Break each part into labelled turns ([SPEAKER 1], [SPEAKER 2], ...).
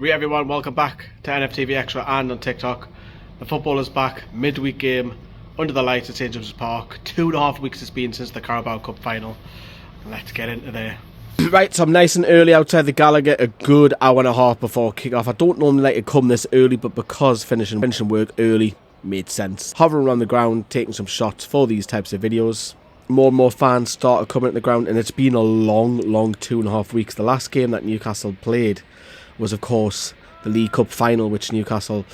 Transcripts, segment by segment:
[SPEAKER 1] Hey everyone, welcome back to NFTV Extra and on TikTok. The football is back, midweek game, under the lights at St James's Park. 2.5 weeks it's been since the Carabao Cup final. Let's get into there. Right, so I'm nice and early outside the Gallagher, a good hour and a half before kick-off. I don't normally like to come this early, but because finishing work early made sense. Hovering around the ground, taking some shots for these types of videos. More and more fans started coming at the ground, and it's been a long 2.5 weeks. The last game that Newcastle played was, of course, the League Cup final, which Newcastle,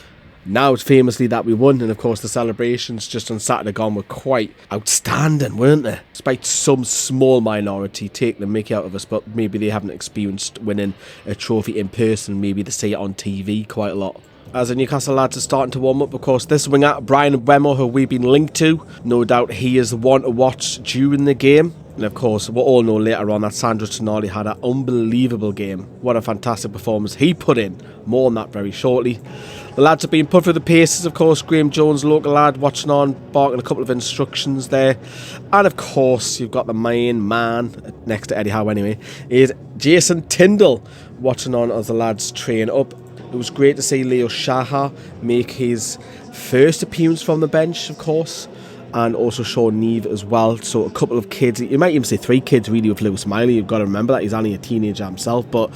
[SPEAKER 1] now it's famously that we won, and of course the celebrations just on Saturday gone were quite outstanding, weren't they? Despite some small minority taking the mickey out of us, but maybe they haven't experienced winning a trophy in person. Maybe they see it on TV quite a lot. As the Newcastle lads are starting to warm up, of course, this winger, Bryan Mbeumo, who we've been linked to, no doubt he is the one to watch during the game. And of course, we'll all know later on that Sandro Tonali had an unbelievable game. What a fantastic performance he put in. More on that very shortly. The lads have been put through the paces, of course. Graham Jones, local lad, watching on, barking a couple of instructions there. And of course, you've got the main man, next to Eddie Howe anyway, is Jason Tyndall, watching on as the lads train up. It was great to see Leo Shaha make his first appearance from the bench, of course, and also Sean Neve as well. So a couple of kids, you might even say 3 kids really with Lewis Miley. You've got to remember that he's only a teenager himself, but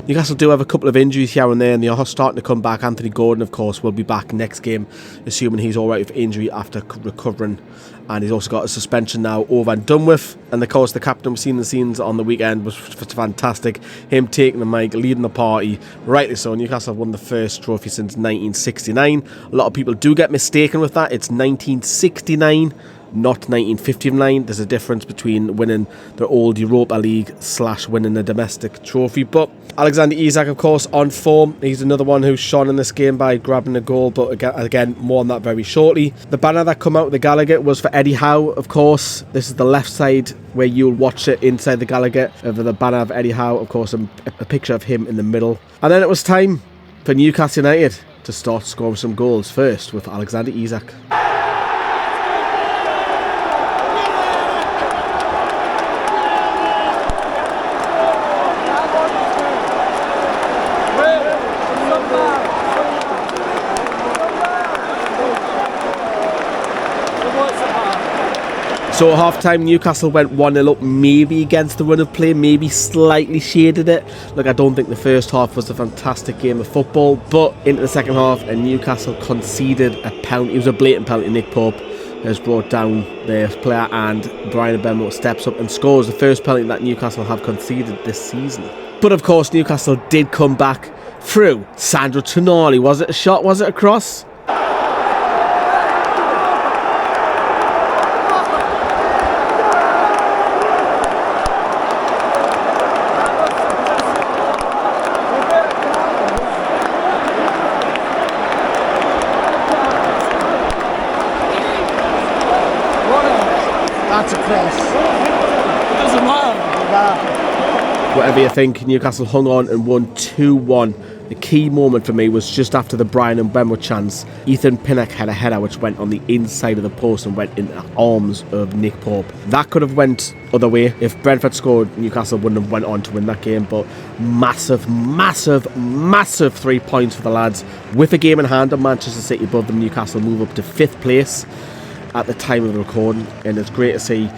[SPEAKER 1] Newcastle do have a couple of injuries here and there, and they are starting to come back. Anthony Gordon, of course, will be back next game, assuming he's alright with injury after recovering. And he's also got a suspension now over and done with. And of course the captain, we've seen the scenes on the weekend, was fantastic. Him taking the mic, leading the party, rightly so. Newcastle have won the first trophy since 1969. A lot of people do get mistaken with that. It's 1969, not 1959. There's a difference between winning the old Europa League / winning a domestic trophy. But Alexander Isak, of course, on form. He's another one who's shone in this game by grabbing a goal, but again, more on that very shortly. The banner that come out of the Gallagher was for Eddie Howe, of course. This is the left side where you'll watch it inside the Gallagher, of the banner of Eddie Howe, of course, and a picture of him in the middle. And then it was time for Newcastle United to start scoring some goals, first with Alexander Isak. So at half-time, Newcastle went 1-0 up, maybe against the run of play, maybe slightly shaded it. Look, I don't think the first half was a fantastic game of football, but into the second half, and Newcastle conceded a penalty. It was a blatant penalty. Nick Pope has brought down their player, and Bryan Mbeumo steps up and scores the first penalty that Newcastle have conceded this season. But of course, Newcastle did come back through Sandro Tonali. Was it a shot? Was it a cross?
[SPEAKER 2] That's a cross. It doesn't matter.
[SPEAKER 1] Whatever you think, Newcastle hung on and won 2-1. The key moment for me was just after the Bryan Mbeumo chance. Ethan Pinnock had a header which went on the inside of the post and went into the arms of Nick Pope. That could have went other way. If Brentford scored, Newcastle wouldn't have went on to win that game. But massive 3 points for the lads. With a game in hand on Manchester City above them, Newcastle move up to 5th place at the time of the recording, and it's great to see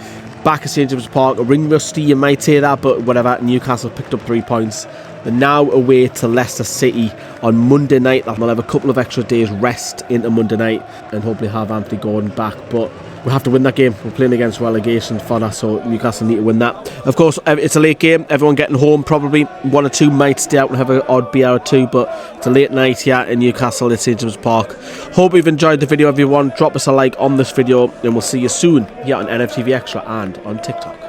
[SPEAKER 1] back at St James's Park. A ring rusty, you might say that, but whatever. Newcastle picked up 3 points. They're now away to Leicester City on Monday night. They'll have a couple of extra days rest into Monday night and hopefully have Anthony Gordon back, but we'll have to win that game. We're playing against relegation fodder, so Newcastle need to win that. Of course, it's a late game. Everyone getting home, probably 1 or 2 might stay out and have an odd beer or 2, but it's a late night here in Newcastle at St James's Park. Hope you've enjoyed the video, everyone. Drop us a like on this video, and we'll see you soon here on NFTV Extra and on TikTok.